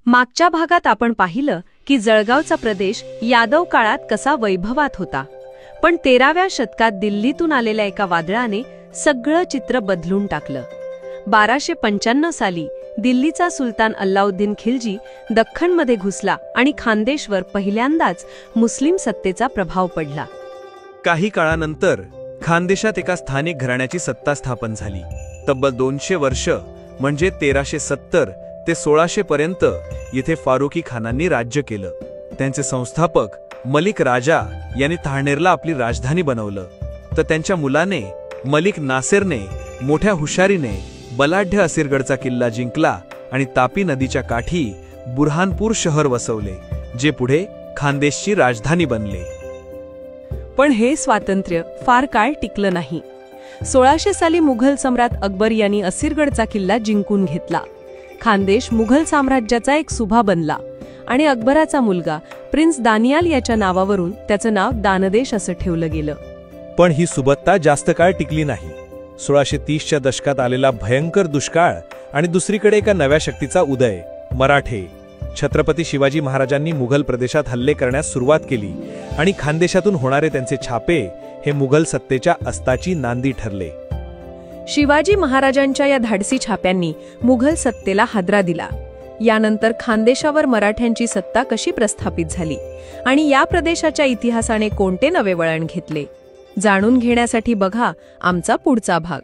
मागच्या भागात आपण पाहिलं की जळगावचा प्रदेश यादव काळात कसा वैभवात होता, पण 13व्या शतकात दिल्लीतून आलेल्या एका वादळाने सगळं चित्र बदलून टाकलं. 1295 साली दिल्लीचा सुलतान अल्लाउद्दीन खिलजी दख्खनमध्ये घुसला आणि खानदेशवर पहिल्यांदाच मुस्लिम सत्तेचा प्रभाव पडला. काही काळानंतर खानदेशात एका स्थानिक घराण्याची सत्ता स्थापन झाली. तब्बल 200 वर्ष म्हणजे 1370 ते 1600 पर्यंत येथे फारुकी खानांनी राज्य केलं. त्यांचे संस्थापक मलिक राजा यांनी थाळनेरला आपली राजधानी बनवलं, तर त्यांच्या मुलाने मलिक नासेरने मोठ्या हुशारीने बलाढ्य असिरगडचा किल्ला जिंकला आणि तापी नदीच्या काठी बुरहानपूर शहर वसवले, जे पुढे खानदेशची राजधानी बनले. पण हे स्वातंत्र्य फार काळ टिकलं नाही. 1600 साली मुघल सम्राट अकबर यांनी असिरगडचा किल्ला जिंकून घेतला. खानदेश मुघल साम्राज्याचा एक सुभा बनला आणि अकबराचा मुलगा प्रिन्स दानियाल याच्या नावावरून त्याचं नाव दानदेश असं ठेवलं गेलं. पण ही सुबत्ता जास्त काळ टिकली नाही. 1630च्या दशकात आलेला भयंकर दुष्काळ आणि दुसरीकडे एका नव्या शक्तीचा उदय, मराठे. छत्रपती शिवाजी महाराजांनी मुघल प्रदेशात हल्ले करण्यास सुरुवात केली आणि खानदेशातून होणारे त्यांचे छापे हे मुघल सत्तेच्या अस्ताची नांदी ठरले. शिवाजी महाराजांच्या या धाडसी छाप्यांनी मुघल सत्तेला हादरा दिला. यानंतर खानदेशावर मराठ्यांची सत्ता कशी प्रस्थापित झाली आणि या प्रदेशाच्या इतिहासाने कोणते नवे वळण घेतले, जाणून घेण्यासाठी बघा आमचा पुढचा भाग.